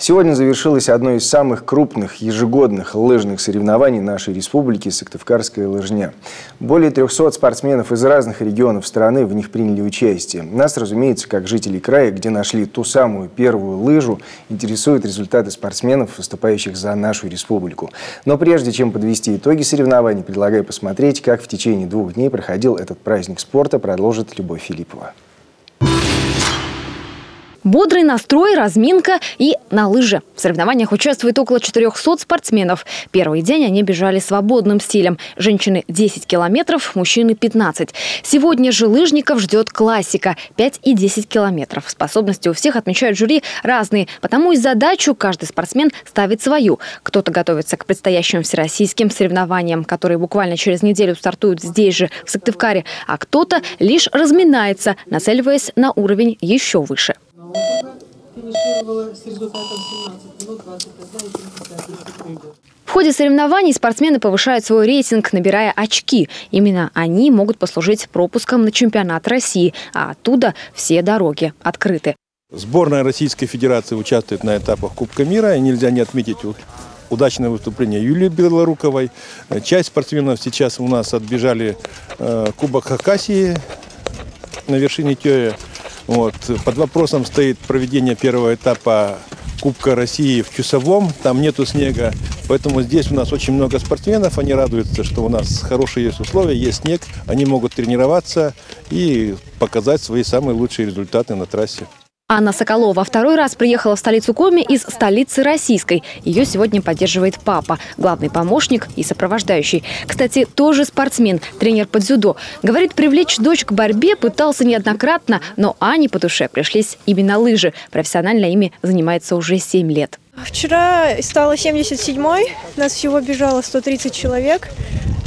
Сегодня завершилось одно из самых крупных ежегодных лыжных соревнований нашей республики – Сыктывкарская лыжня. Более 300 спортсменов из разных регионов страны в них приняли участие. Нас, разумеется, как жителей края, где нашли ту самую первую лыжу, интересуют результаты спортсменов, выступающих за нашу республику. Но прежде чем подвести итоги соревнований, предлагаю посмотреть, как в течение 2 дней проходил этот праздник спорта, продолжит Любовь Филиппова. Бодрый настрой, разминка и на лыжи. В соревнованиях участвует около 400 спортсменов. Первый день они бежали свободным стилем. Женщины 10 километров, мужчины 15. Сегодня же лыжников ждет классика – 5 и 10 километров. Способности у всех, отмечают жюри, разные. Потому и задачу каждый спортсмен ставит свою. Кто-то готовится к предстоящим всероссийским соревнованиям, которые буквально через неделю стартуют здесь же, в Сыктывкаре. А кто-то лишь разминается, нацеливаясь на уровень еще выше. Финишировала с результатом 17 минут 21 секунды. В ходе соревнований спортсмены повышают свой рейтинг, набирая очки. Именно они могут послужить пропуском на чемпионат России, а оттуда все дороги открыты. Сборная Российской Федерации участвует на этапах Кубка мира, и нельзя не отметить удачное выступление Юлии Белоруковой. Часть спортсменов сейчас у нас отбежали Кубок Хакасии на вершине Тёя. Под вопросом стоит проведение первого этапа Кубка России в Чусовом. Там нету снега, поэтому здесь у нас очень много спортсменов. Они радуются, что у нас хорошие есть условия, есть снег. Они могут тренироваться и показать свои самые лучшие результаты на трассе. Анна Соколова второй раз приехала в столицу Коми из столицы российской. Ее сегодня поддерживает папа, главный помощник и сопровождающий. Кстати, тоже спортсмен, тренер по дзюдо. Говорит, привлечь дочь к борьбе пытался неоднократно, но Ане по душе пришлись именно лыжи. Профессионально ими занимается уже 7 лет. Вчера стало 77-й, нас всего бежало 130 человек.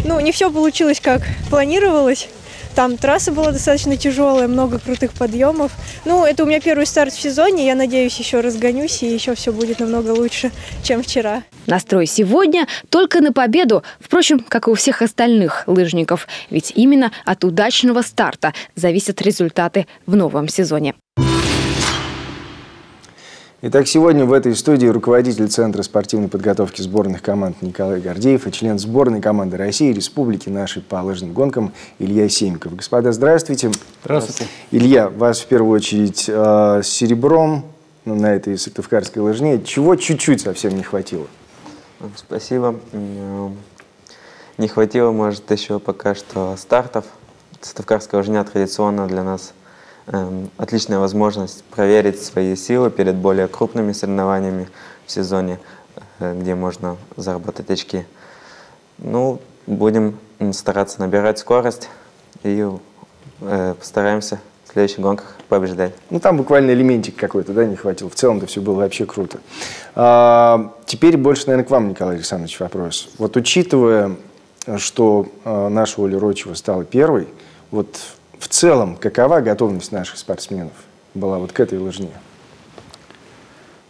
Не все получилось, как планировалось. Там трасса была достаточно тяжелая, много крутых подъемов. Это у меня первый старт в сезоне. Я надеюсь, еще разгонюсь, и еще все будет намного лучше, чем вчера. Настрой сегодня только на победу. Впрочем, как и у всех остальных лыжников. Ведь именно от удачного старта зависят результаты в новом сезоне. Итак, сегодня в этой студии руководитель Центра спортивной подготовки сборных команд Николай Гордеев и член сборной команды России и Республики нашей по лыжным гонкам Илья Семиков. Господа, здравствуйте. Здравствуйте. Илья, вас в первую очередь с серебром на этой сыктывкарской лыжне. Чего чуть-чуть совсем не хватило? Спасибо. Не хватило, может, еще пока что стартов. Сыктывкарская лыжня традиционно для нас отличная возможность проверить свои силы перед более крупными соревнованиями в сезоне, где можно заработать очки. Будем стараться набирать скорость и постараемся в следующих гонках побеждать. Там буквально элементик какой-то, да, не хватил. В целом-то все было вообще круто. Теперь больше, наверное, к вам, Николай Александрович, вопрос. Учитывая, что наша Оля Ройчева стала первой, в целом, какова готовность наших спортсменов была к этой лыжне?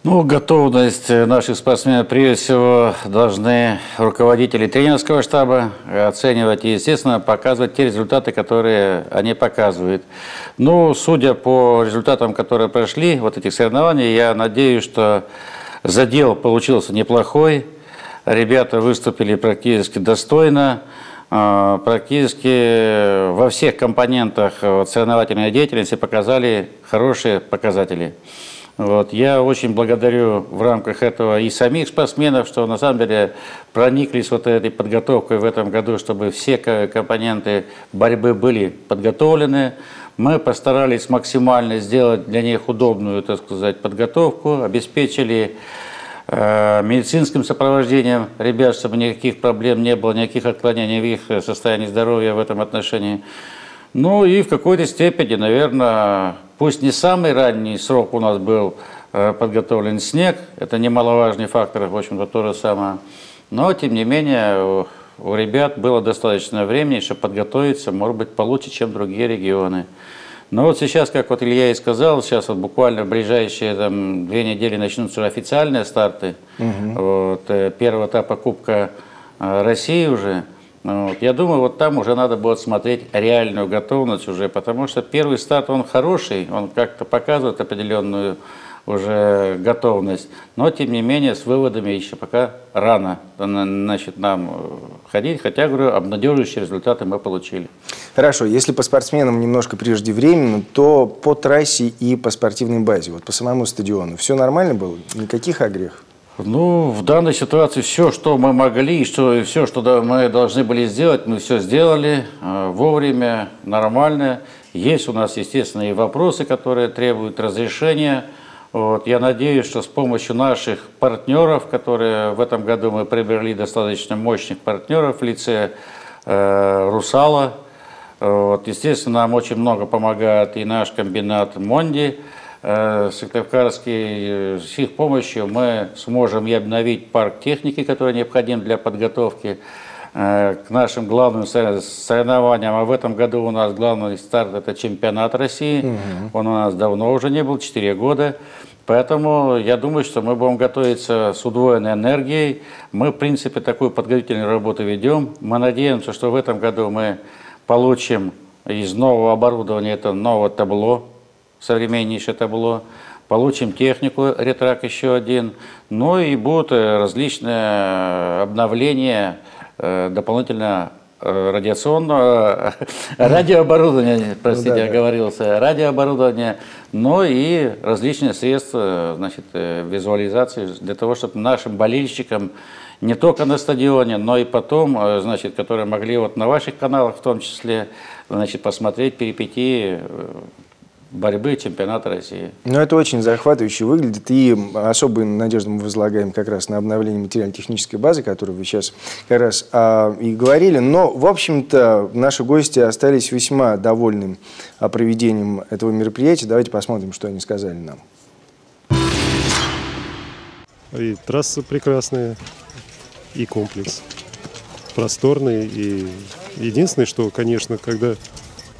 Готовность наших спортсменов, прежде всего, должны руководители тренерского штаба оценивать и, естественно, показывать те результаты, которые они показывают. Судя по результатам, которые прошли, этих соревнований, я надеюсь, что задел получился неплохой. Ребята выступили практически достойно. Практически во всех компонентах соревновательной деятельности показали хорошие показатели. Я очень благодарю в рамках этого и самих спортсменов, что на самом деле прониклись этой подготовкой в этом году, чтобы все компоненты борьбы были подготовлены. Мы постарались максимально сделать для них удобную, подготовку, обеспечили медицинским сопровождением ребят, чтобы никаких проблем не было, никаких отклонений в их состоянии здоровья в этом отношении. И в какой-то степени, наверное, пусть не самый ранний срок у нас был подготовлен снег, это немаловажный фактор, в общем-то, то же самое, но, тем не менее, у ребят было достаточно времени, чтобы подготовиться, может быть, получше, чем другие регионы. Сейчас, как Илья и сказал, сейчас буквально в ближайшие 2 недели начнутся официальные старты. Первого этапа Кубка России уже. Я думаю, там уже надо будет смотреть реальную готовность уже, потому что первый старт, он хороший, он как-то показывает определенную уже готовность. Но, тем не менее, с выводами еще пока рано, значит, нам ходить. Хотя, говорю, обнадеживающие результаты мы получили. Хорошо, если по спортсменам немножко преждевременно, то по трассе и по спортивной базе, вот по самому стадиону, все нормально было? Никаких огрехов? Ну, в данной ситуации все, что мы могли, и все, что мы должны были сделать, мы все сделали вовремя, нормально. Есть у нас, естественно, и вопросы, которые требуют разрешения. Вот. Я надеюсь, что с помощью наших партнеров, которые в этом году мы приобрели достаточно мощных партнеров в лице «Русала», вот, естественно, нам очень много помогает и наш комбинат «Монди», Сыктывкарский. С их помощью мы сможем и обновить парк техники, который необходим для подготовки к нашим главным соревнованиям. А в этом году у нас главный старт – это чемпионат России. Он у нас давно уже не был, 4 года. Поэтому я думаю, что мы будем готовиться с удвоенной энергией. Мы, в принципе, такую подготовительную работу ведем. Мы надеемся, что в этом году мы получим из нового оборудования это новое табло, современнейшее табло, получим технику, ретрак еще один, ну и будут различные обновления дополнительно радиационного радиооборудования, простите, оговорился, радиооборудование, но и различные средства, значит, визуализации для того, чтобы нашим болельщикам не только на стадионе, но и потом, значит, которые могли вот на ваших каналах в том числе, значит, посмотреть перипетии борьбы чемпионата России. Ну, это очень захватывающе выглядит, и особую надежду мы возлагаем как раз на обновление материально-технической базы, о которой вы сейчас как раз и говорили. Но, в общем-то, наши гости остались весьма довольны проведением этого мероприятия. Давайте посмотрим, что они сказали нам. И трасса прекрасная, и комплекс просторный. И единственное, что, конечно, когда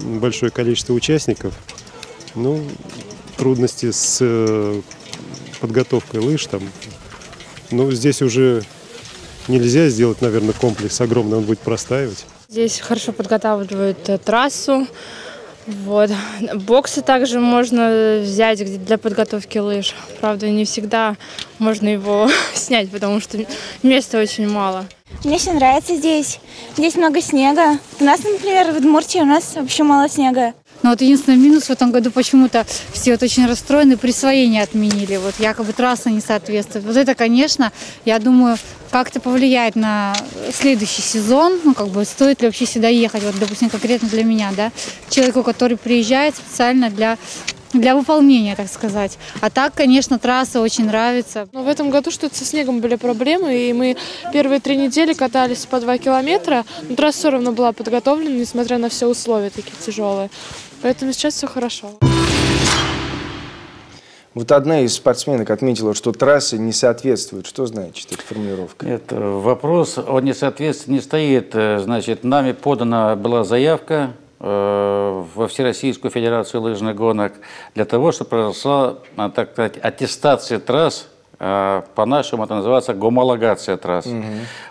большое количество участников, ну, трудности с подготовкой лыж там. Ну, здесь уже нельзя сделать, наверное, комплекс огромный, он будет простаивать. Здесь хорошо подготавливают трассу. Вот. Боксы также можно взять для подготовки лыж. Правда, не всегда можно его снять, потому что места очень мало. Мне все нравится здесь. Здесь много снега. У нас, например, в Удмуртии у нас вообще мало снега. Но вот единственный минус в этом году почему-то все вот очень расстроены, присвоение отменили, вот якобы трасса не соответствует. Вот это, конечно, я думаю, как-то повлияет на следующий сезон, ну как бы стоит ли вообще сюда ехать, вот допустим конкретно для меня, да, человеку, который приезжает специально для выполнения, так сказать. А так, конечно, трасса очень нравится. Но в этом году что-то со снегом были проблемы, и мы первые 3 недели катались по 2 километра, но трасса все равно была подготовлена, несмотря на все условия такие тяжелые. Поэтому сейчас все хорошо. Вот одна из спортсменок отметила, что трасса не соответствует. Что значит эта формулировка? Это вопрос о несоответствии не стоит. Значит, нами подана была заявка во Всероссийскую Федерацию лыжных гонок для того, чтобы произошла, так сказать, аттестация трасс, по-нашему это называется гомологация трасс.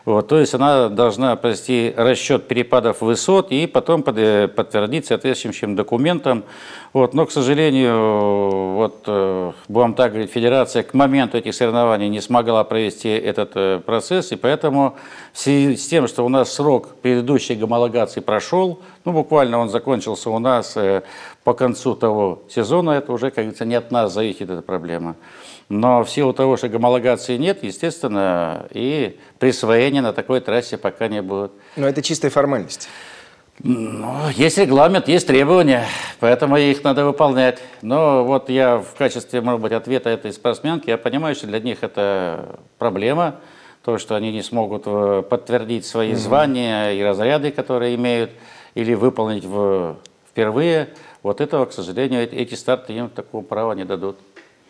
Вот, то есть она должна провести расчет перепадов высот и потом подтвердить соответствующим документом. Вот, но, к сожалению, вот, будем так говорить, Федерация к моменту этих соревнований не смогла провести этот процесс, и поэтому в связи с тем, что у нас срок предыдущей гомологации прошел, ну, буквально он закончился у нас по концу того сезона, это уже, как говорится, не от нас зависит эта проблема. Но в силу того, что гомологации нет, естественно, и присвоения на такой трассе пока не будет. Но это чистая формальность. Ну, есть регламент, есть требования, поэтому их надо выполнять. Но вот я в качестве, может быть, ответа этой спортсменки, я понимаю, что для них это проблема, то, что они не смогут подтвердить свои звания и разряды, которые имеют, или выполнить впервые. Вот этого, к сожалению, эти старты им такого права не дадут.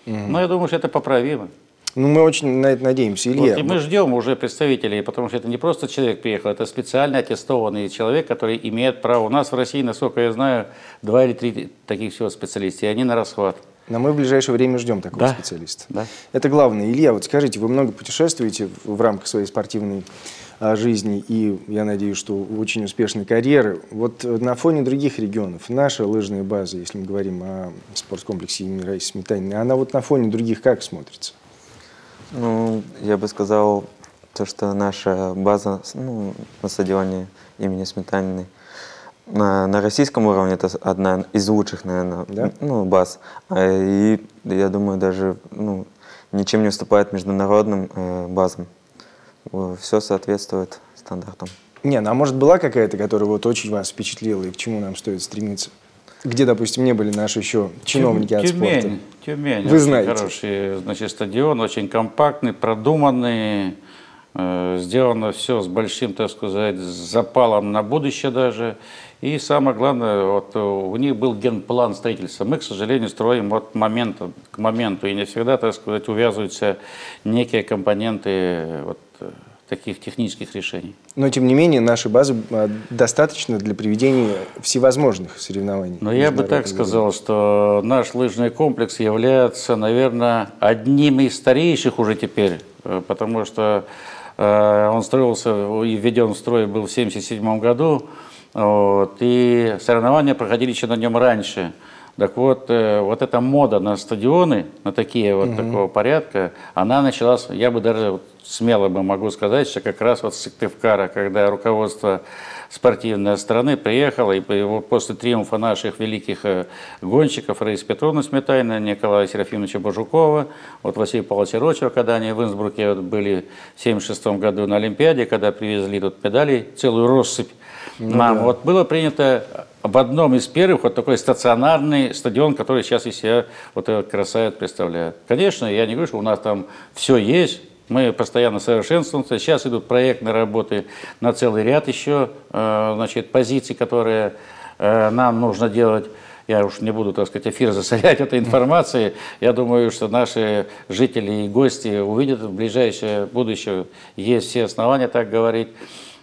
Но я думаю, что это поправимо. Ну, мы очень на это надеемся, Илья. Вот, и мы ждем уже представителей, потому что это не просто человек приехал, это специально аттестованный человек, который имеет право. У нас в России, насколько я знаю, 2 или 3 таких всего специалиста, и они на расхват. Но мы в ближайшее время ждем такого специалиста. Да. Это главное. Илья, вот скажите, вы много путешествуете в рамках своей спортивной жизни и, я надеюсь, что очень успешной карьеры. Вот на фоне других регионов наша лыжная база, если мы говорим о спорткомплексе имени Раисы Сметаниной, она вот на фоне других как смотрится? Ну, я бы сказал, то, что наша база на стадионе имени Сметаниной на российском уровне это одна из лучших, наверное, да? Баз. И я думаю, даже ничем не уступает международным базам. Все соответствует стандартам. Не, ну а может была какая-то, которая вот очень вас впечатлила и к чему нам стоит стремиться? Где, допустим, не были наши еще чиновники от спорта? Тюмень. Вы знаете. Хороший, значит, стадион, очень компактный, продуманный. Сделано все с большим, так сказать, запалом на будущее даже. И самое главное, вот у них был генплан строительства. Мы, к сожалению, строим от момента к моменту. И не всегда, так сказать, увязываются некие компоненты вот таких технических решений. Но, тем не менее, нашей базы достаточно для проведения всевозможных соревнований. Но я бы так сказал, что наш лыжный комплекс является, наверное, одним из старейших уже теперь, потому что он строился и введен в строй был в 1977 году, и соревнования проходили еще на нем раньше. Так вот, вот эта мода на стадионы, на такие вот такого порядка, она началась, я бы даже смело могу сказать, что как раз вот с Сыктывкара, когда руководство спортивной страны приехало, и после триумфа наших великих гонщиков Раисы Петровны Сметаниной, Николая Серафимовича Бажукова, вот Василия Павловича Рочева, когда они в Инсбруке были в 1976 году на Олимпиаде, когда привезли тут медали, целую россыпь нам, вот было принято в одном из первых вот такой стационарный стадион, который сейчас из себя вот этот красавец представляет. Конечно, я не говорю, что у нас там все есть, мы постоянно совершенствуемся. Сейчас идут проектные работы на целый ряд еще значит, позиций, которые нам нужно делать. Я уж не буду, так сказать, эфир засорять этой информацией. Я думаю, что наши жители и гости увидят в ближайшее будущее. Есть все основания так говорить.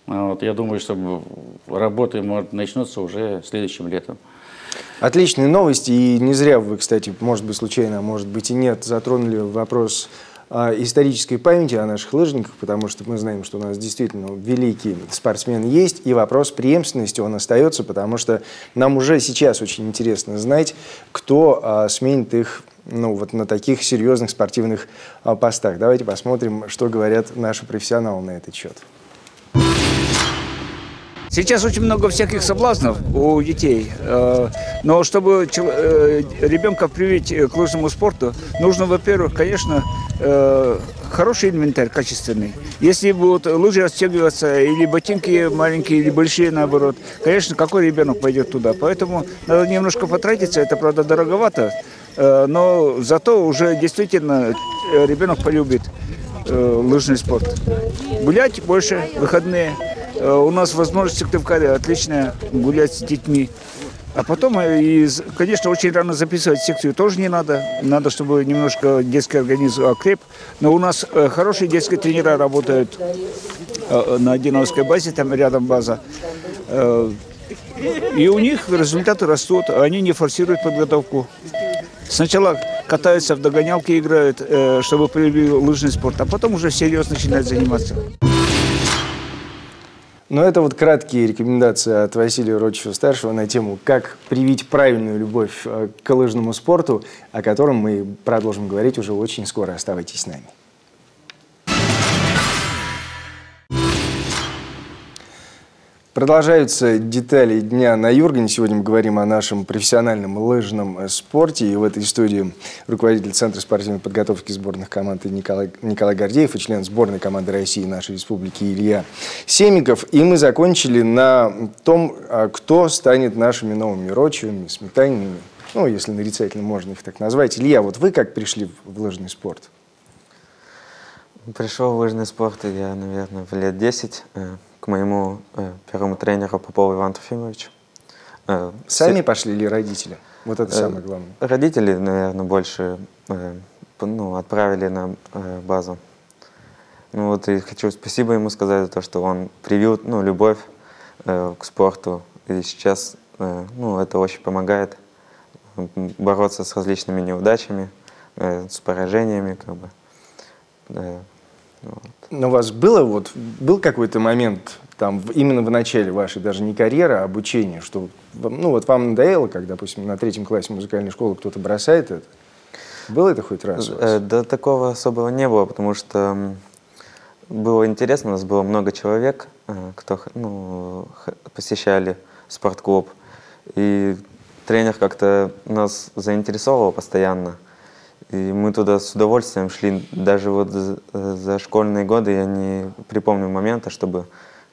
Вот, я думаю, что работы начнутся уже следующим летом. Отличные новости. И не зря вы, кстати, может быть случайно, а может быть и нет, затронули вопрос исторической памяти о наших лыжниках, потому что мы знаем, что у нас действительно великие спортсмены есть, и вопрос преемственности, он остается, потому что нам уже сейчас очень интересно знать, кто сменит их вот на таких серьезных спортивных постах. Давайте посмотрим, что говорят наши профессионалы на этот счет. Сейчас очень много всяких соблазнов у детей, но чтобы ребенка привить к лыжному спорту, нужно, во-первых, конечно, хороший инвентарь, качественный. Если будут лыжи расстегиваться, или ботинки маленькие, или большие, наоборот, конечно, какой ребенок пойдет туда? Поэтому надо немножко потратиться, это, правда, дороговато, но зато уже действительно ребенок полюбит лыжный спорт. Гулять больше, выходные. У нас возможность в Сыктывкаре отличная гулять с детьми. А потом, конечно, очень рано записывать в секцию тоже не надо. Надо, чтобы немножко детский организм окреп. Но у нас хорошие детские тренера работают на Одиновской базе, там рядом база. И у них результаты растут, они не форсируют подготовку. Сначала катаются в догонялки, играют, чтобы привили лыжный спорт, а потом уже всерьез начинают заниматься. Но это вот краткие рекомендации от Василия Рочева-старшего на тему, как привить правильную любовь к лыжному спорту, о котором мы продолжим говорить уже очень скоро. Оставайтесь с нами. Продолжаются детали дня на Юргане. Сегодня мы говорим о нашем профессиональном лыжном спорте. И в этой студии руководитель Центра спортивной подготовки сборных команд Николай Гордеев и член сборной команды России нашей республики Илья Семиков. И мы закончили на том, кто станет нашими новыми Рочевыми, Сметанинами. Ну, если нарицательно можно их так назвать. Илья, вот вы как пришли в лыжный спорт? Пришел в лыжный спорт я, наверное, в лет 10. К моему первому тренеру Попову Ивану Трофимовичу. Сами пошли или родители? Вот это самое главное. Родители, наверное, больше отправили на базу. Ну вот и хочу спасибо ему сказать за то, что он привил любовь к спорту. И сейчас это очень помогает бороться с различными неудачами, с поражениями. Вот. Но у вас был какой-то момент, там, именно в начале вашей, даже не карьеры, а обучения, что вам надоело, когда, допустим, на 3 классе музыкальной школы кто-то бросает это? Было это хоть раз у вас? Да, такого особого не было, потому что было интересно, у нас было много человек, кто посещали спортклуб, и тренер как-то нас заинтересовал постоянно. И мы туда с удовольствием шли. Даже вот за школьные годы я не припомню момента, чтобы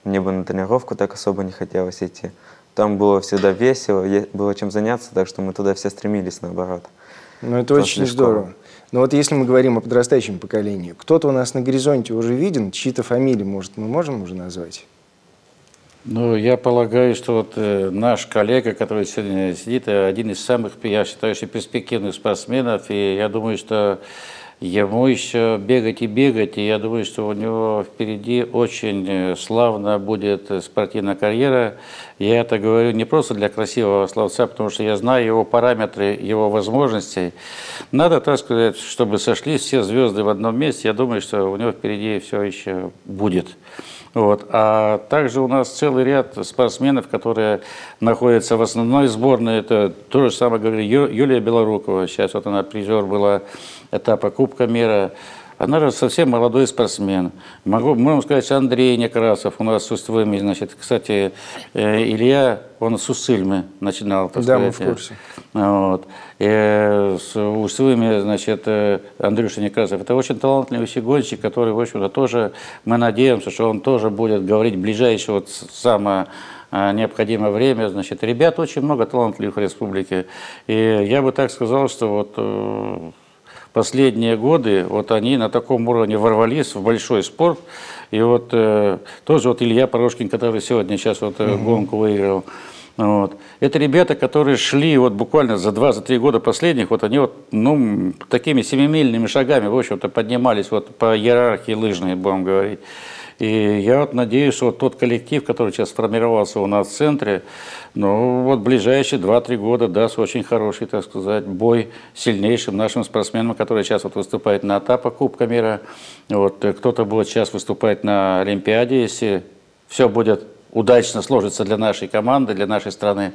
мне бы на тренировку так особо не хотелось идти. Там было всегда весело, было чем заняться, так что мы туда все стремились, наоборот. Ну, это очень здорово. Но вот если мы говорим о подрастающем поколении, кто-то у нас на горизонте уже виден, чьи-то фамилии, может, мы можем уже назвать? Ну, я полагаю, что вот наш коллега, который сегодня сидит, один из самых, я считаю, перспективных спортсменов, и я думаю, что ему еще бегать и бегать, и я думаю, что у него впереди очень славно будет спортивная карьера. Я это говорю не просто для красивого словца, потому что я знаю его параметры, его возможностей. Надо, так сказать, чтобы сошлись все звезды в одном месте, я думаю, что у него впереди все еще будет. Вот. А также у нас целый ряд спортсменов, которые находятся в основной сборной. Это то же самое, говорю, Юлия Белорукова. Сейчас вот она призер была этапа Кубка мира. Она же совсем молодой спортсмен. Можем сказать, Андрей Некрасов у нас с Усть-Вымы. Значит, кстати, Илья, он с Усыльмы начинал. Да, мы в курсе. Вот. С Усть-Вымы, значит, Андрюша Некрасов. Это очень талантливый гонщик, который, в общем-то, тоже, мы надеемся, что он тоже будет говорить в ближайшее самое необходимое время. Значит, ребят очень много талантливых в республике. И я бы так сказал, что вот последние годы вот они на таком уровне ворвались в большой спорт. И вот тоже вот Илья Порошкин, который сегодня сейчас вот гонку выиграл. Вот. Это ребята, которые шли вот буквально за 2-3 года последних, вот они вот, такими семимильными шагами, в общем-то, поднимались вот по иерархии лыжной, будем говорить. И я вот надеюсь, что вот тот коллектив, который сейчас сформировался у нас в центре, вот ближайшие 2-3 года даст очень хороший, так сказать, бой сильнейшим нашим спортсменам, которые сейчас вот выступают на этапах Кубка мира. Вот, кто-то будет сейчас выступать на Олимпиаде, если все будет удачно сложится для нашей команды, для нашей страны.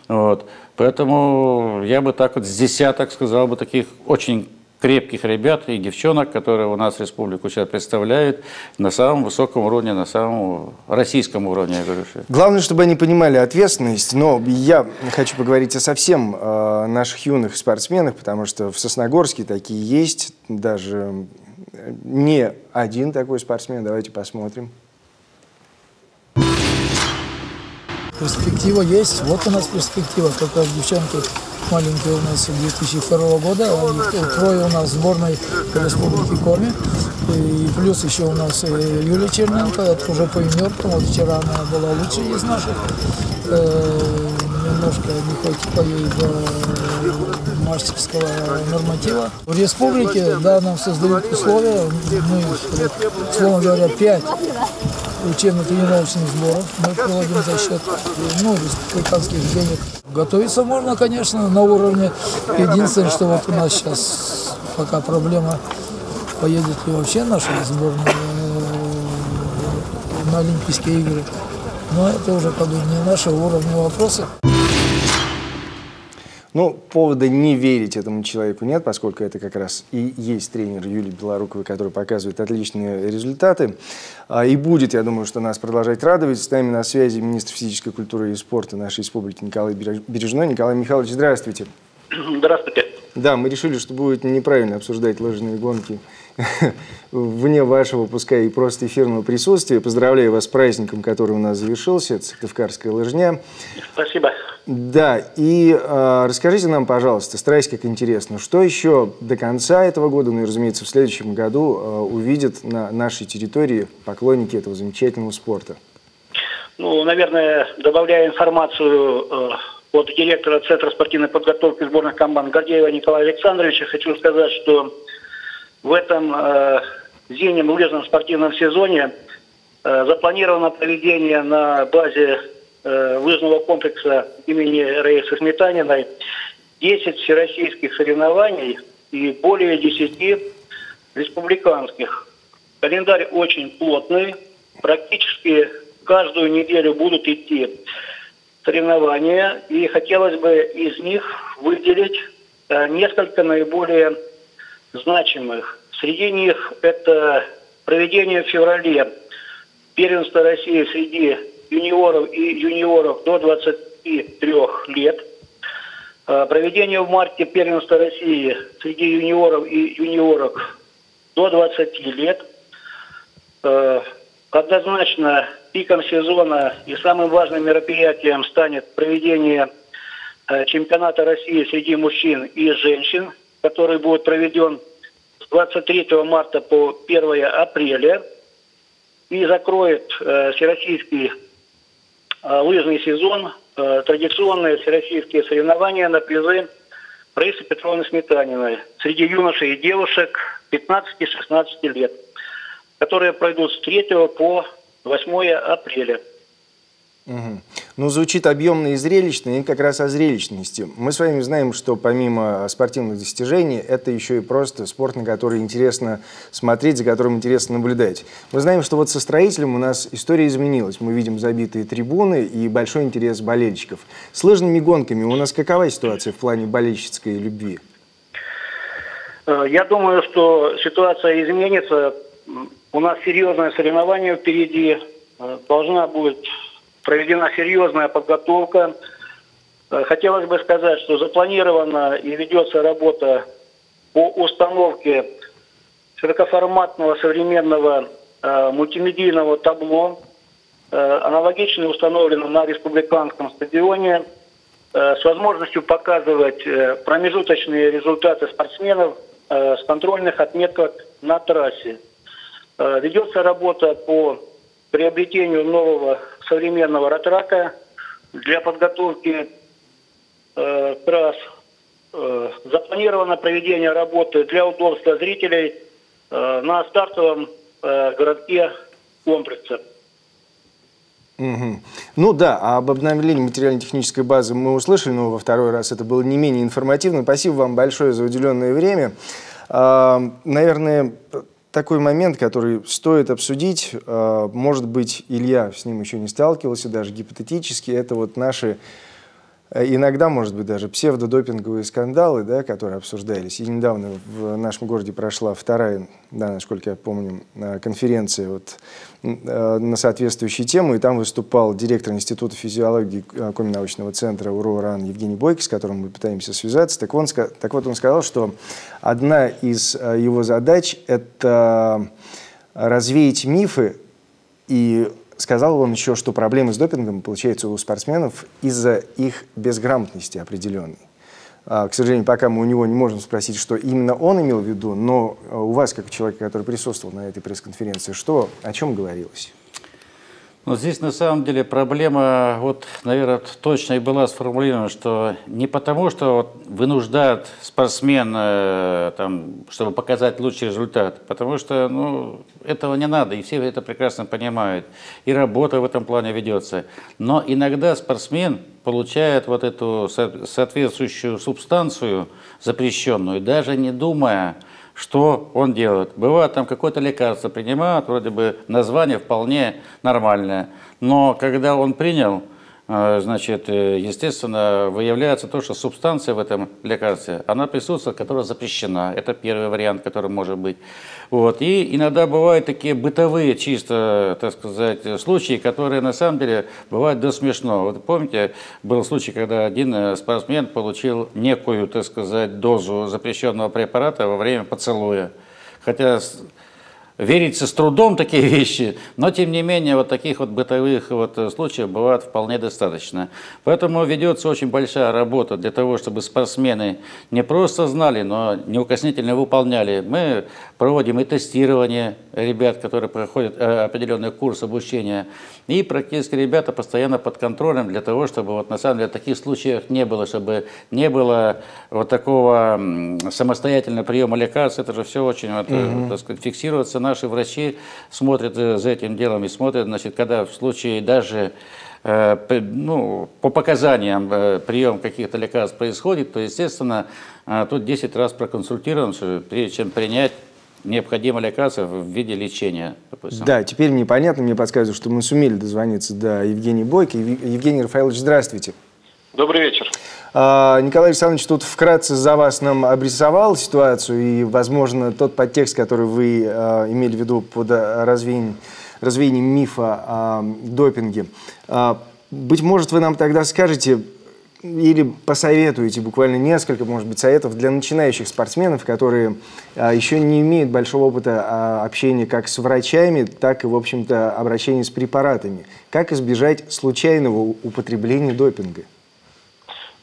Вот. Поэтому я бы так вот с десяток сказал бы таких очень крепких ребят и девчонок, которые у нас республику сейчас представляют на самом высоком уровне, на самом российском уровне, я говорю. Главное, чтобы они понимали ответственность, но я хочу поговорить о совсем наших юных спортсменах, потому что в Сосногорске такие есть, даже не один такой спортсмен, давайте посмотрим. Перспектива есть. Вот у нас перспектива. Как раз девчонки маленькие у нас 2002 года. Трое у нас в сборной Республики Коми. И плюс еще у нас Юлия Черненко. Это уже по юниоркам. Вот вчера она была лучшей из наших. Немножко не хватило ей до мастерского норматива. В республике, да, нам создают условия. Мы, словно говоря, 5 учебно-тренировочных сборов мы проводим за счет республиканских денег. Готовиться можно, конечно, на уровне. Единственное, что вот у нас сейчас пока проблема, поедет ли вообще наша сборная на Олимпийские игры. Но это уже как бы не нашего уровня вопросы. Ну, повода не верить этому человеку нет, поскольку это как раз и есть тренер Юлии Белоруковой, который показывает отличные результаты. И будет, я думаю, что нас продолжать радовать. С нами на связи министр физической культуры и спорта нашей республики Николай Бережной. Николай Михайлович, здравствуйте. Здравствуйте. Да, мы решили, что будет неправильно обсуждать лыжные гонки вне вашего, пускай и просто эфирного присутствия. Поздравляю вас с праздником, который у нас завершился. Это Сыктывкарская лыжня. Спасибо. Да, и расскажите нам, пожалуйста, стараясь как интересно, что еще до конца этого года, ну и, разумеется, в следующем году увидят на нашей территории поклонники этого замечательного спорта? Ну, наверное, добавляя информацию от директора Центра спортивной подготовки сборных команд Гордеева Николая Александровича, хочу сказать, что в этом зимнем лыжном спортивном сезоне запланировано проведение на базе лыжного комплекса имени Раисы Сметаниной 10 всероссийских соревнований и более 10 республиканских. Календарь очень плотный. Практически каждую неделю будут идти соревнования. И хотелось бы из них выделить несколько наиболее значимых. Среди них это проведение в феврале первенства России среди юниоров и юниоров до 23 лет. Проведение в марте первенства России среди юниоров и юниорок до 20 лет. Однозначно пиком сезона и самым важным мероприятием станет проведение чемпионата России среди мужчин и женщин, который будет проведен с 23 марта по 1 апреля и закроет всероссийский лыжный сезон, традиционные всероссийские соревнования на призы Раисы Петровны Сметаниной среди юношей и девушек 15-16 лет, которые пройдут с 3 по 8 апреля. Угу. Ну, звучит объемно и зрелищно, и как раз о зрелищности. Мы с вами знаем, что помимо спортивных достижений, это еще и просто спорт, на который интересно смотреть, за которым интересно наблюдать. Мы знаем, что вот со строителем у нас история изменилась. Мы видим забитые трибуны и большой интерес болельщиков. С лыжными гонками у нас какова ситуация в плане болельщицкой любви? Я думаю, что ситуация изменится. У нас серьезное соревнование впереди. Должна будет проведена серьезная подготовка. Хотелось бы сказать, что запланирована и ведется работа по установке широкоформатного современного мультимедийного табло. Аналогично установлено на республиканском стадионе с возможностью показывать промежуточные результаты спортсменов с контрольных отметок на трассе. Ведется работа по приобретению нового современного ратрака для подготовки трасс. Запланировано проведение работы для удобства зрителей на стартовом городке комплекса. Угу. Ну да, об обновлении материально-технической базы мы услышали, но во второй раз это было не менее информативно. Спасибо вам большое за уделенное время. Наверное, такой момент, который стоит обсудить, может быть, Илья с ним еще не сталкивался, даже гипотетически, это вот наши, иногда, может быть, даже псевдодопинговые скандалы, да, которые обсуждались. И недавно в нашем городе прошла вторая, да, насколько я помню, конференция вот, на соответствующую тему, и там выступал директор Института физиологии Коми-научного центра УРО-РАН Евгений Бойко, с которым мы пытаемся связаться. Так вот, он сказал, что одна из его задач – это развеять мифы, и сказал он еще, что проблемы с допингом, получается, у спортсменов из-за их безграмотности определенной. К сожалению, пока мы у него не можем спросить, что именно он имел в виду, но у вас, как человека, который присутствовал на этой пресс-конференции, о чем говорилось? Ну, здесь на самом деле проблема, вот, наверное, точно и была сформулирована, что не потому, что вот вынуждают спортсмена, чтобы показать лучший результат, потому что ну, этого не надо, и все это прекрасно понимают, и работа в этом плане ведется. Но иногда спортсмен получает вот эту соответствующую субстанцию запрещенную, даже не думая, что он делает. Бывает, там какое-то лекарство принимают, вроде бы название вполне нормальное, но когда он принял, значит, естественно, выявляется то, что субстанция в этом лекарстве, она присутствует, которая запрещена. Это первый вариант, который может быть. Вот. И иногда бывают такие бытовые, чисто, так сказать, случаи, которые на самом деле бывают до смешного. Вот помните, был случай, когда один спортсмен получил некую, так сказать, дозу запрещенного препарата во время поцелуя. Хотя верится с трудом такие вещи, но тем не менее вот таких вот бытовых вот случаев бывает вполне достаточно. Поэтому ведется очень большая работа для того, чтобы спортсмены не просто знали, но неукоснительно выполняли. Мы проводим и тестирование ребят, которые проходят определенный курс обучения, и практически ребята постоянно под контролем для того, чтобы вот на самом деле таких случаев не было, чтобы не было вот такого самостоятельного приема лекарств. Это же все очень вот, так сказать, фиксируется. Наши врачи смотрят за этим делом и смотрят, значит, когда в случае даже по показаниям прием каких-то лекарств происходит, то, естественно, тут 10 раз проконсультируемся, прежде чем принять необходимо лекарство в виде лечения. Допустим. Да, теперь мне понятно, мне подсказывают, что мы сумели дозвониться до Евгения Бойко. Евгений Рафаэлович, здравствуйте. Добрый вечер. Николай Александрович тут вкратце за вас нам обрисовал ситуацию и, возможно, тот подтекст, который вы имели в виду под развеянием мифа о допинге. Быть может, вы нам тогда скажете или посоветуете буквально несколько, может быть, советов для начинающих спортсменов, которые еще не имеют большого опыта общения как с врачами, так и, в общем-то, обращения с препаратами. Как избежать случайного употребления допинга?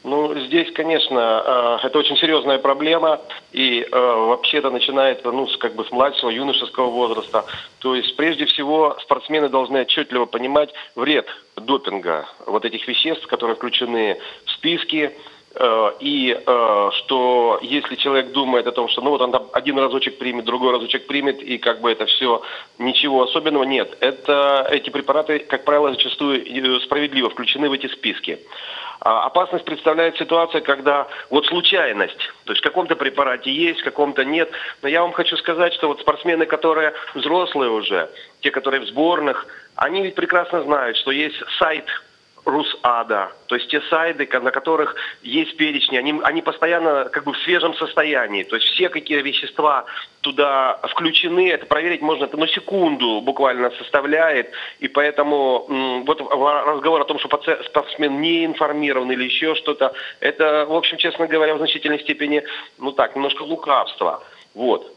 Ну, здесь, конечно, это очень серьезная проблема, и вообще это начинается, с младшего, юношеского возраста. То есть, прежде всего, спортсмены должны отчетливо понимать вред допинга, вот этих веществ, которые включены в списки, и что если человек думает о том, что он там один разочек примет, другой разочек примет, и это все, ничего особенного, нет. Эти препараты, как правило, зачастую справедливо включены в эти списки. Опасность представляет ситуация, когда случайность, то есть в каком-то препарате есть, в каком-то нет. Но я вам хочу сказать, что спортсмены, которые взрослые уже, те, которые в сборных, они ведь прекрасно знают, что есть сайт РУСАДА, то есть те сайты, на которых есть перечни, они постоянно в свежем состоянии, то есть все какие вещества туда включены, это проверить можно, это секунду буквально составляет, и поэтому разговор о том, что спортсмен не информирован или еще что-то, это, в общем, честно говоря, в значительной степени, немножко лукавство.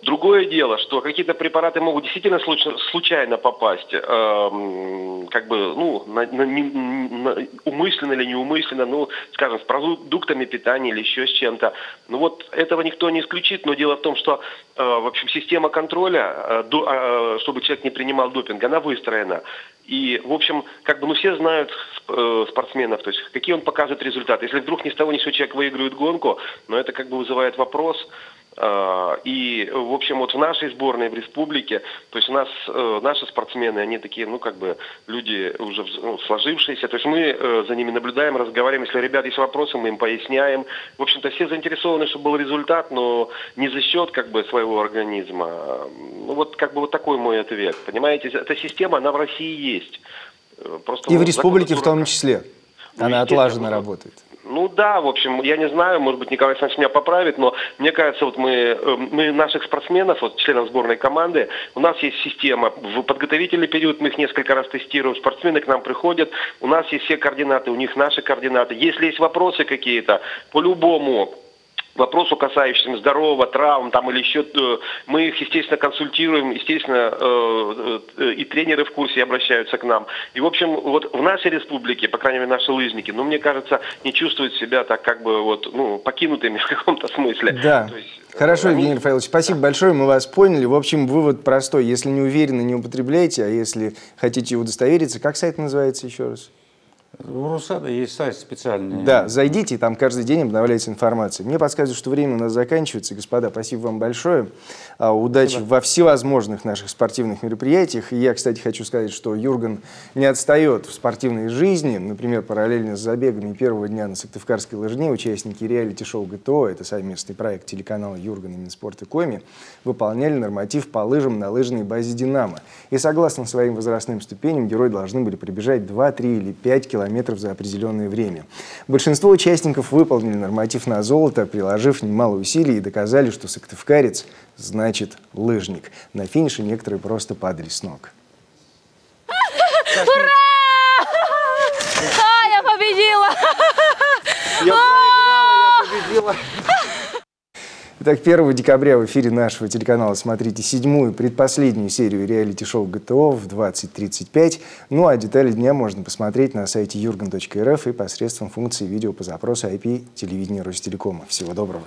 Другое дело, что какие-то препараты могут действительно случайно попасть, умышленно или неумышленно, скажем, с продуктами питания или еще с чем-то. Этого никто не исключит, но дело в том, что, в общем, система контроля, чтобы человек не принимал допинг, она выстроена. И, в общем, все знают спортсменов, то есть какие он покажет результаты. Если вдруг ни с того ни с сего человек выигрывает гонку, но это вызывает вопрос. И, в общем, в нашей сборной, в республике, то есть у нас наши спортсмены, они такие, люди уже сложившиеся, то есть мы за ними наблюдаем, разговариваем, если у ребят есть вопросы, мы им поясняем. В общем-то, все заинтересованы, чтобы был результат, но не за счет, своего организма. Такой мой ответ. Понимаете, эта система, она в России есть. Просто, и в республике в том числе. Она отлаженно работает. Да, в общем, я не знаю, может быть, Николай Александрович меня поправит, но мне кажется, мы наших спортсменов, членов сборной команды, у нас есть система, в подготовительный период мы их несколько раз тестируем, спортсмены к нам приходят, у нас есть все координаты, у них наши координаты. Если есть вопросы какие-то, по-любому вопросу, касающимся здоровья, травм или еще, мы их, естественно, консультируем, естественно, и тренеры в курсе обращаются к нам. И, в общем, в нашей республике, по крайней мере, наши лыжники, мне кажется, не чувствуют себя так, покинутыми в каком-то смысле. Да. Хорошо, Евгений Рафаэлович, спасибо большое, мы вас поняли. В общем, вывод простой. Если не уверены, не употребляйте, а если хотите удостовериться, как сайт называется еще раз? У РУСАДА есть сайт специальный. Да, зайдите, и там каждый день обновляется информация. Мне подсказывают, что время у нас заканчивается. Господа, спасибо вам большое. Удачи во всевозможных наших спортивных мероприятиях. И я, кстати, хочу сказать, что Юрген не отстает в спортивной жизни. Например, параллельно с забегами первого дня на Сыктывкарской лыжне участники реалити-шоу ГТО, это совместный проект телеканала Юрген и Минспорт и Коми, выполняли норматив по лыжам на лыжной базе «Динамо». И согласно своим возрастным ступеням, герои должны были пробежать 2, 3 или 5 километров за определенное время. Большинство участников выполнили норматив на золото, приложив немало усилий и доказали, что сыктывкарец значит лыжник. На финише некоторые просто падали с ног. Ура! Я победила! Я проиграла, я победила! Итак, 1 декабря в эфире нашего телеканала смотрите 7-ю, предпоследнюю серию реалити-шоу ГТО в 20:35. Ну а детали дня можно посмотреть на сайте jurgen.rf и посредством функции видео по запросу IP телевидения Ростелекома. Всего доброго!